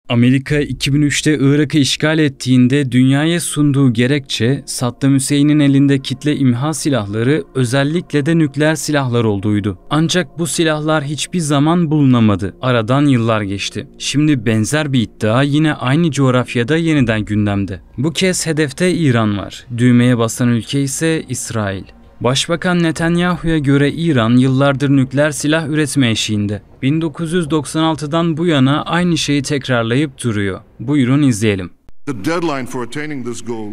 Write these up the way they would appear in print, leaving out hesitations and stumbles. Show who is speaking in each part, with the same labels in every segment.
Speaker 1: Amerika 2003'te Irak'ı işgal ettiğinde dünyaya sunduğu gerekçe Saddam Hüseyin'in elinde kitle imha silahları, özellikle de nükleer silahlar olduğuydu. Ancak bu silahlar hiçbir zaman bulunamadı. Aradan yıllar geçti. Şimdi benzer bir iddia yine aynı coğrafyada yeniden gündemde. Bu kez hedefte İran var. Düğmeye basan ülke ise İsrail. Başbakan Netanyahu'ya göre İran yıllardır nükleer silah üretme eşiğinde. 1996'dan bu yana aynı şeyi tekrarlayıp duruyor. Buyurun izleyelim.
Speaker 2: The deadline for attaining this goal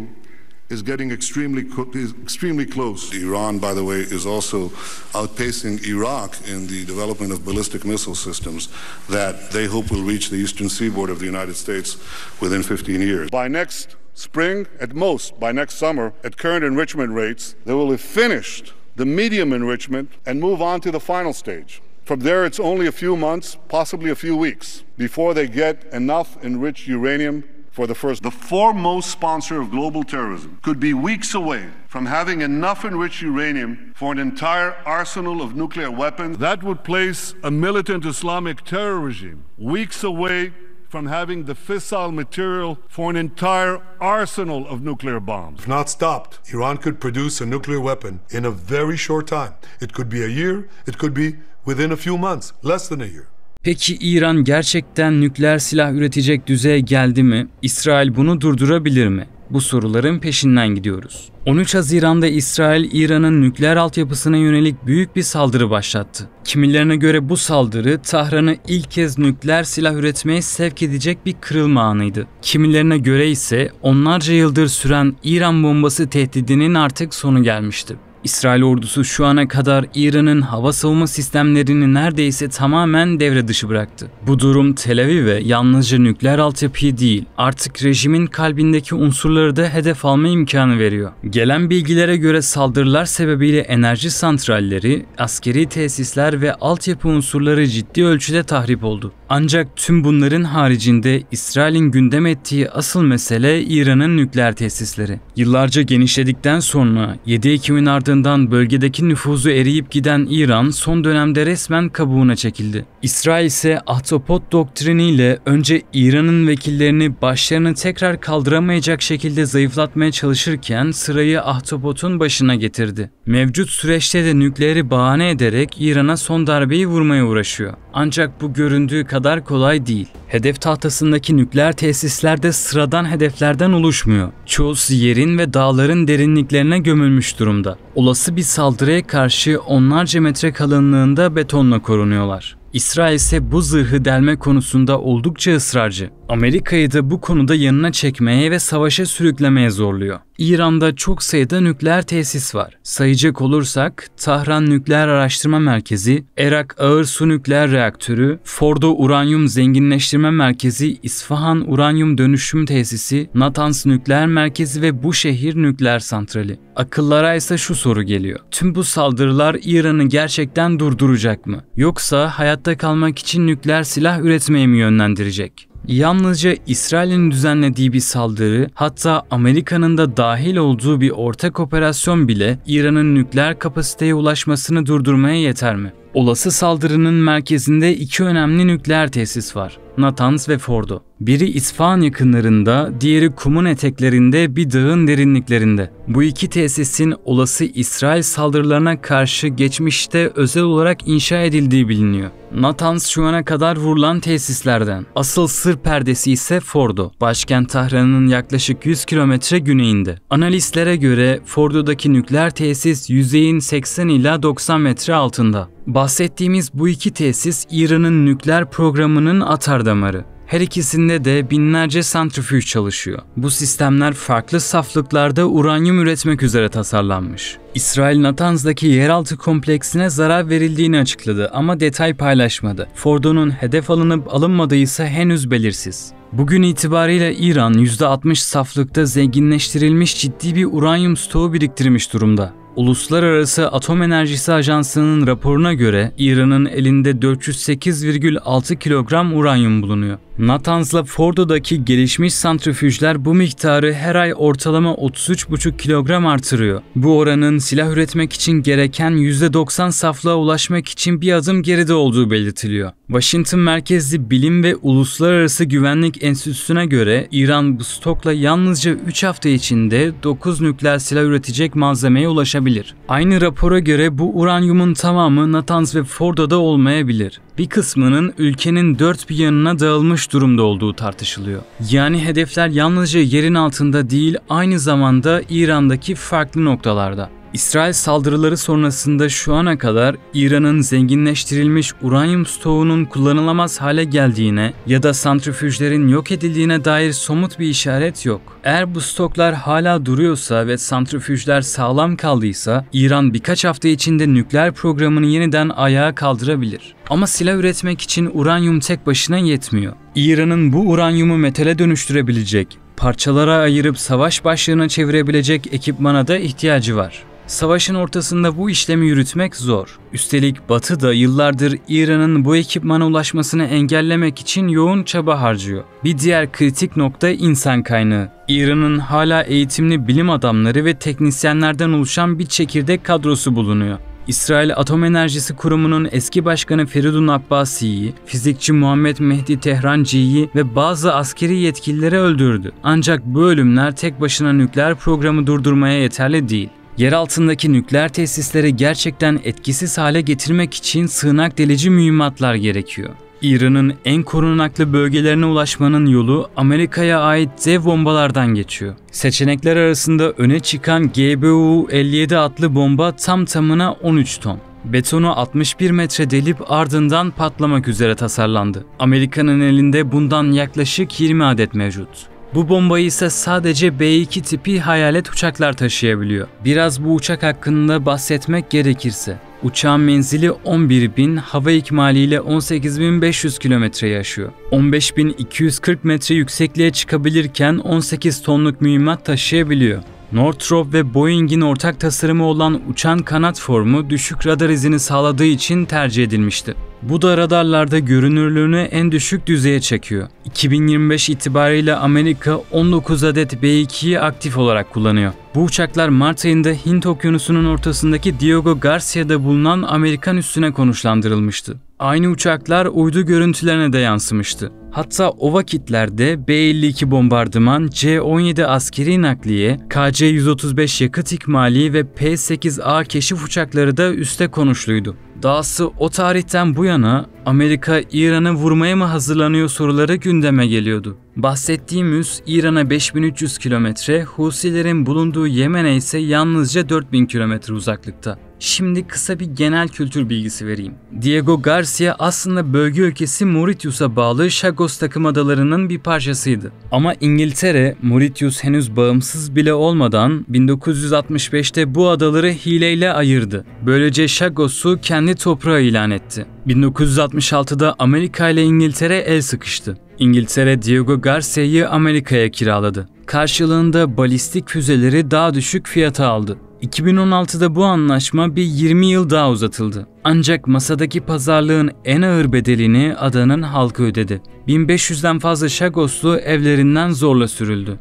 Speaker 2: is getting extremely close. Iran, by the way, is also outpacing Iraq in the development of ballistic missile systems that they hope will reach the eastern seaboard of the United States within 15 years. By next spring, at most, by next summer, at current enrichment rates, they will have finished the medium enrichment and move on to the final stage. From there, it's only a few months, possibly a few weeks, before they get enough enriched uranium for the first. The foremost sponsor of global terrorism could be weeks away from having enough enriched uranium for an entire arsenal of nuclear weapons. That would place a militant Islamic terror regime weeks away from having the fissile material for an entire arsenal of nuclear bombs.
Speaker 3: If not stopped, Iran could produce a nuclear weapon in a very short time. It could be a year, it could be within a few months, less than a year.
Speaker 1: Peki İran gerçekten nükleer silah üretecek düzeye geldi mi? İsrail bunu durdurabilir mi? Bu soruların peşinden gidiyoruz. 13 Haziran'da İsrail, İran'ın nükleer altyapısına yönelik büyük bir saldırı başlattı. Kimilerine göre bu saldırı, Tahran'ı ilk kez nükleer silah üretmeye sevk edecek bir kırılma anıydı. Kimilerine göre ise onlarca yıldır süren İran bombası tehdidinin artık sonu gelmişti. İsrail ordusu şu ana kadar İran'ın hava savunma sistemlerini neredeyse tamamen devre dışı bıraktı. Bu durum Tel Aviv'e yalnızca nükleer altyapıyı değil, artık rejimin kalbindeki unsurları da hedef alma imkanı veriyor. Gelen bilgilere göre saldırılar sebebiyle enerji santralleri, askeri tesisler ve altyapı unsurları ciddi ölçüde tahrip oldu. Ancak tüm bunların haricinde İsrail'in gündem ettiği asıl mesele İran'ın nükleer tesisleri. Yıllarca genişledikten sonra 7 Ekim'in ardından bölgedeki nüfuzu eriyip giden İran son dönemde resmen kabuğuna çekildi. İsrail ise Ahtapot doktriniyle önce İran'ın vekillerini başlarını tekrar kaldıramayacak şekilde zayıflatmaya çalışırken sırayı Ahtapot'un başına getirdi. Mevcut süreçte de nükleeri bahane ederek İran'a son darbeyi vurmaya uğraşıyor. Ancak bu göründüğü kadar kolay değil. Hedef tahtasındaki nükleer tesisler de sıradan hedeflerden oluşmuyor. Çoğusu yerin ve dağların derinliklerine gömülmüş durumda. Olası bir saldırıya karşı onlarca metre kalınlığında betonla korunuyorlar. İsrail ise bu zırhı delme konusunda oldukça ısrarcı. Amerika'yı da bu konuda yanına çekmeye ve savaşa sürüklemeye zorluyor. İran'da çok sayıda nükleer tesis var. Sayacak olursak Tahran Nükleer Araştırma Merkezi, Erak Ağır Su Nükleer Reaktörü, Fordo Uranyum Zenginleştirme Merkezi, İsfahan Uranyum Dönüşüm Tesisi, Natanz Nükleer Merkezi ve Buşehir Nükleer Santrali. Akıllara ise şu soru geliyor. Tüm bu saldırılar İran'ı gerçekten durduracak mı? Yoksa hayatta kalmak için nükleer silah üretmeye mi yönlendirecek? Yalnızca İsrail'in düzenlediği bir saldırı, hatta Amerika'nın da dahil olduğu bir ortak operasyon bile İran'ın nükleer kapasiteye ulaşmasını durdurmaya yeter mi? Olası saldırının merkezinde iki önemli nükleer tesis var. Natanz ve Fordo. Biri İsfahan yakınlarında, diğeri kumun eteklerinde bir dağın derinliklerinde. Bu iki tesisin olası İsrail saldırılarına karşı geçmişte özel olarak inşa edildiği biliniyor. Natanz şu ana kadar vurulan tesislerden. Asıl sır perdesi ise Fordo. Başkent Tahran'ın yaklaşık 100 kilometre güneyinde. Analistlere göre Fordo'daki nükleer tesis yüzeyin 80 ila 90 metre altında. Bahsettiğimiz bu iki tesis İran'ın nükleer programının atardamarı. Her ikisinde de binlerce santrifüj çalışıyor. Bu sistemler farklı saflıklarda uranyum üretmek üzere tasarlanmış. İsrail Natanz'daki yeraltı kompleksine zarar verildiğini açıkladı ama detay paylaşmadı. Fordo'nun hedef alınıp alınmadığı ise henüz belirsiz. Bugün itibariyle İran %60 saflıkta zenginleştirilmiş ciddi bir uranyum stoğu biriktirmiş durumda. Uluslararası Atom Enerjisi Ajansı'nın raporuna göre İran'ın elinde 408,6 kilogram uranyum bulunuyor. Natanz'la Fordo'daki gelişmiş santrifüjler bu miktarı her ay ortalama 33,5 kilogram artırıyor. Bu oranın silah üretmek için gereken %90 saflığa ulaşmak için bir adım geride olduğu belirtiliyor. Washington merkezli Bilim ve Uluslararası Güvenlik Enstitüsü'ne göre İran bu stokla yalnızca 3 hafta içinde 9 nükleer silah üretecek malzemeye ulaşabilir. Aynı rapora göre bu uranyumun tamamı Natanz ve Fordo'da olmayabilir. Bir kısmının ülkenin dört bir yanına dağılmış durumda olduğu tartışılıyor. Yani hedefler yalnızca yerin altında değil, aynı zamanda İran'daki farklı noktalarda. İsrail saldırıları sonrasında şu ana kadar İran'ın zenginleştirilmiş uranyum stoğunun kullanılamaz hale geldiğine ya da santrifüjlerin yok edildiğine dair somut bir işaret yok. Eğer bu stoklar hala duruyorsa ve santrifüjler sağlam kaldıysa İran birkaç hafta içinde nükleer programını yeniden ayağa kaldırabilir. Ama silah üretmek için uranyum tek başına yetmiyor. İran'ın bu uranyumu metale dönüştürebilecek, parçalara ayırıp savaş başlığına çevirebilecek ekipmana da ihtiyacı var. Savaşın ortasında bu işlemi yürütmek zor. Üstelik Batı da yıllardır İran'ın bu ekipmana ulaşmasını engellemek için yoğun çaba harcıyor. Bir diğer kritik nokta insan kaynağı. İran'ın hala eğitimli bilim adamları ve teknisyenlerden oluşan bir çekirdek kadrosu bulunuyor. İsrail Atom Enerjisi Kurumu'nun eski başkanı Feridun Abbasi'yi, fizikçi Muhammed Mehdi Tehranci'yi ve bazı askeri yetkilileri öldürdü. Ancak bu ölümler tek başına nükleer programı durdurmaya yeterli değil. Yer altındaki nükleer tesisleri gerçekten etkisiz hale getirmek için sığınak delici mühimmatlar gerekiyor. İran'ın en korunaklı bölgelerine ulaşmanın yolu Amerika'ya ait dev bombalardan geçiyor. Seçenekler arasında öne çıkan GBU-57 adlı bomba tam tamına 13 ton. Betonu 61 metre delip ardından patlamak üzere tasarlandı. Amerika'nın elinde bundan yaklaşık 20 adet mevcut. Bu bombayı ise sadece B-2 tipi hayalet uçaklar taşıyabiliyor. Biraz bu uçak hakkında bahsetmek gerekirse, uçağın menzili 11.000, hava ikmaliyle 18.500 kilometreyi aşıyor. 15.240 metre yüksekliğe çıkabilirken 18 tonluk mühimmat taşıyabiliyor. Northrop ve Boeing'in ortak tasarımı olan uçan kanat formu düşük radar izini sağladığı için tercih edilmişti. Bu da radarlarda görünürlüğünü en düşük düzeye çekiyor. 2025 itibariyle Amerika 19 adet B-2'yi aktif olarak kullanıyor. Bu uçaklar Mart ayında Hint Okyanusu'nun ortasındaki Diego Garcia'da bulunan Amerikan üssüne konuşlandırılmıştı. Aynı uçaklar uydu görüntülerine de yansımıştı. Hatta o vakitlerde B-52 bombardıman, C-17 askeri nakliye, KC-135 yakıt ikmali ve P-8A keşif uçakları da üste konuşluydu. Dahası o tarihten bu yana Amerika İran'ı vurmaya mı hazırlanıyor soruları gündeme geliyordu. Bahsettiğim üs İran'a 5300 kilometre, Husilerin bulunduğu Yemen'e ise yalnızca 4000 kilometre uzaklıkta. Şimdi kısa bir genel kültür bilgisi vereyim. Diego Garcia aslında bölge ülkesi Mauritius'a bağlı Chagos takım adalarının bir parçasıydı. Ama İngiltere, Mauritius henüz bağımsız bile olmadan 1965'te bu adaları hileyle ayırdı. Böylece Chagos'u kendi toprağı ilan etti. 1966'da Amerika ile İngiltere el sıkıştı. İngiltere Diego Garcia'yı Amerika'ya kiraladı. Karşılığında balistik füzeleri daha düşük fiyata aldı. 2016'da bu anlaşma bir 20 yıl daha uzatıldı. Ancak masadaki pazarlığın en ağır bedelini adanın halkı ödedi. 1500'den fazla Chagoslu evlerinden zorla sürüldü.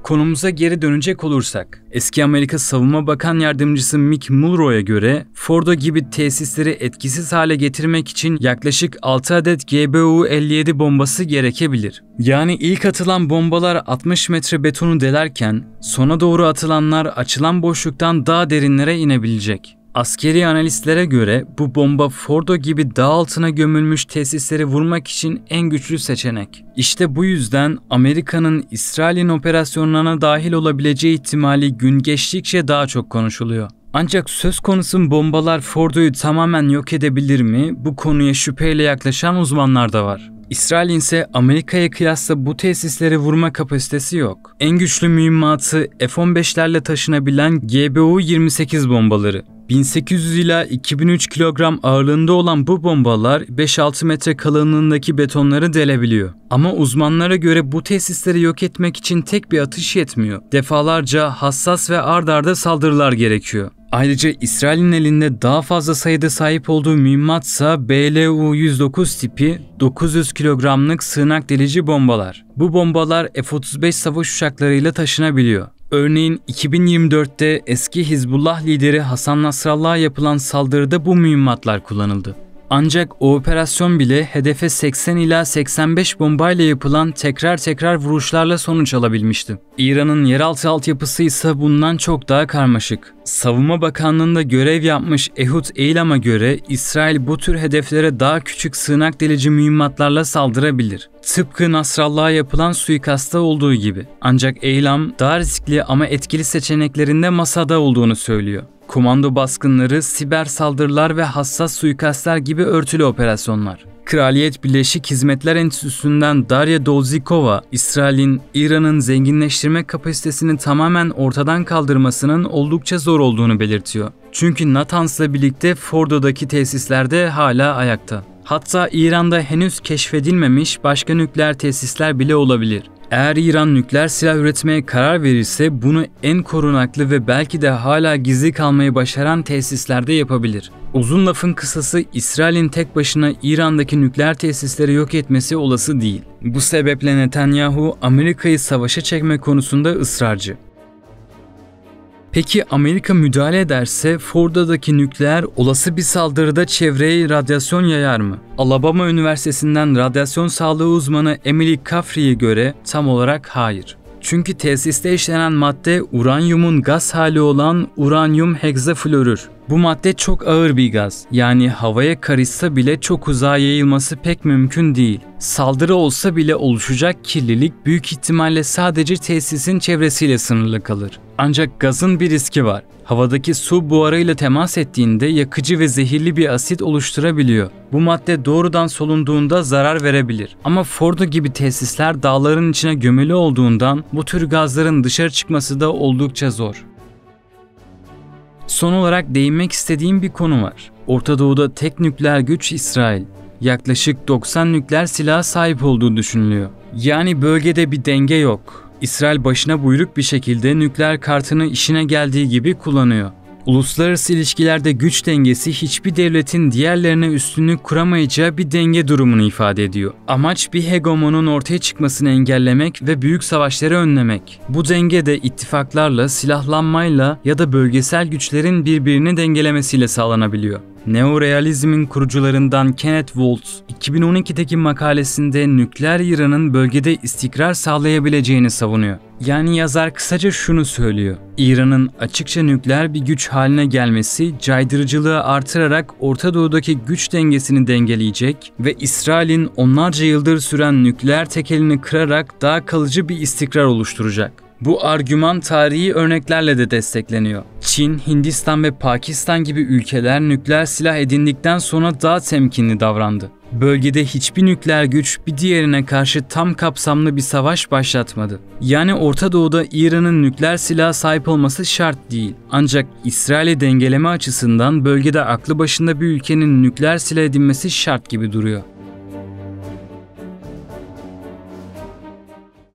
Speaker 1: Konumuza geri dönecek olursak, eski Amerika Savunma Bakan Yardımcısı Mick Mulroy'a göre Fordo gibi tesisleri etkisiz hale getirmek için yaklaşık 6 adet GBU-57 bombası gerekebilir. Yani ilk atılan bombalar 60 metre betonu delerken sona doğru atılanlar açılan boşluktan daha derinlere inebilecek. Askeri analistlere göre bu bomba Fordo gibi dağ altına gömülmüş tesisleri vurmak için en güçlü seçenek. İşte bu yüzden Amerika'nın İsrail'in operasyonlarına dahil olabileceği ihtimali gün geçtikçe daha çok konuşuluyor. Ancak söz konusu bombalar Fordo'yu tamamen yok edebilir mi? Bu konuya şüpheyle yaklaşan uzmanlar da var. İsrail'in ise Amerika'ya kıyasla bu tesisleri vurma kapasitesi yok. En güçlü mühimmatı F-15'lerle taşınabilen GBU-28 bombaları. 1800 ila 2003 kilogram ağırlığında olan bu bombalar 5-6 metre kalınlığındaki betonları delebiliyor. Ama uzmanlara göre bu tesisleri yok etmek için tek bir atış yetmiyor. Defalarca hassas ve ard arda saldırılar gerekiyor. Ayrıca İsrail'in elinde daha fazla sayıda sahip olduğu mühimmatsa BLU-109 tipi 900 kilogramlık sığınak delici bombalar. Bu bombalar F-35 savaş uçaklarıyla taşınabiliyor. Örneğin 2024'te eski Hizbullah lideri Hasan Nasrallah'a yapılan saldırıda bu mühimmatlar kullanıldı. Ancak o operasyon bile hedefe 80 ila 85 bombayla yapılan tekrar vuruşlarla sonuç alabilmişti. İran'ın yeraltı altyapısı ise bundan çok daha karmaşık. Savunma Bakanlığı'nda görev yapmış Ehud Eylam'a göre İsrail bu tür hedeflere daha küçük sığınak delici mühimmatlarla saldırabilir. Tıpkı Nasrallah'a yapılan suikasta olduğu gibi. Ancak Eylam daha riskli ama etkili seçeneklerinde masada olduğunu söylüyor. Komando baskınları, siber saldırılar ve hassas suikastlar gibi örtülü operasyonlar. Kraliyet Birleşik Hizmetler Enstitüsü'nden Darya Dolzikova, İsrail'in İran'ın zenginleştirme kapasitesini tamamen ortadan kaldırmasının oldukça zor olduğunu belirtiyor. Çünkü Natans'la birlikte Fordo'daki tesislerde hala ayakta. Hatta İran'da henüz keşfedilmemiş başka nükleer tesisler bile olabilir. Eğer İran nükleer silah üretmeye karar verirse bunu en korunaklı ve belki de hala gizli kalmayı başaran tesislerde yapabilir. Uzun lafın kısası İsrail'in tek başına İran'daki nükleer tesisleri yok etmesi olası değil. Bu sebeple Netanyahu Amerika'yı savaşa çekme konusunda ısrarcı. Peki Amerika müdahale ederse Fordo'daki nükleer olası bir saldırıda çevreye radyasyon yayar mı? Alabama Üniversitesi'nden radyasyon sağlığı uzmanı Emily Caffrey'e göre tam olarak hayır. Çünkü tesiste işlenen madde uranyumun gaz hali olan uranyum hegzaflorür. Bu madde çok ağır bir gaz. Yani havaya karışsa bile çok uzağa yayılması pek mümkün değil. Saldırı olsa bile oluşacak kirlilik büyük ihtimalle sadece tesisin çevresiyle sınırlı kalır. Ancak gazın bir riski var. Havadaki su buharıyla temas ettiğinde yakıcı ve zehirli bir asit oluşturabiliyor. Bu madde doğrudan solunduğunda zarar verebilir. Ama Fordo gibi tesisler dağların içine gömülü olduğundan bu tür gazların dışarı çıkması da oldukça zor. Son olarak değinmek istediğim bir konu var. Orta Doğu'da tek nükleer güç İsrail. Yaklaşık 90 nükleer silaha sahip olduğu düşünülüyor. Yani bölgede bir denge yok. İsrail başına buyruk bir şekilde nükleer kartını işine geldiği gibi kullanıyor. Uluslararası ilişkilerde güç dengesi hiçbir devletin diğerlerine üstünlük kuramayacağı bir denge durumunu ifade ediyor. Amaç bir hegemonun ortaya çıkmasını engellemek ve büyük savaşları önlemek. Bu denge de ittifaklarla, silahlanmayla ya da bölgesel güçlerin birbirini dengelemesiyle sağlanabiliyor. Neorealizmin kurucularından Kenneth Waltz, 2012'deki makalesinde nükleer İran'ın bölgede istikrar sağlayabileceğini savunuyor. Yani yazar kısaca şunu söylüyor: İran'ın açıkça nükleer bir güç haline gelmesi, caydırıcılığı artırarak Orta Doğu'daki güç dengesini dengeleyecek ve İsrail'in onlarca yıldır süren nükleer tekelini kırarak daha kalıcı bir istikrar oluşturacak. Bu argüman tarihi örneklerle de destekleniyor. Çin, Hindistan ve Pakistan gibi ülkeler nükleer silah edindikten sonra daha temkinli davrandı. Bölgede hiçbir nükleer güç bir diğerine karşı tam kapsamlı bir savaş başlatmadı. Yani Orta Doğu'da İran'ın nükleer silaha sahip olması şart değil. Ancak İsrail'i dengeleme açısından bölgede aklı başında bir ülkenin nükleer silah edinmesi şart gibi duruyor.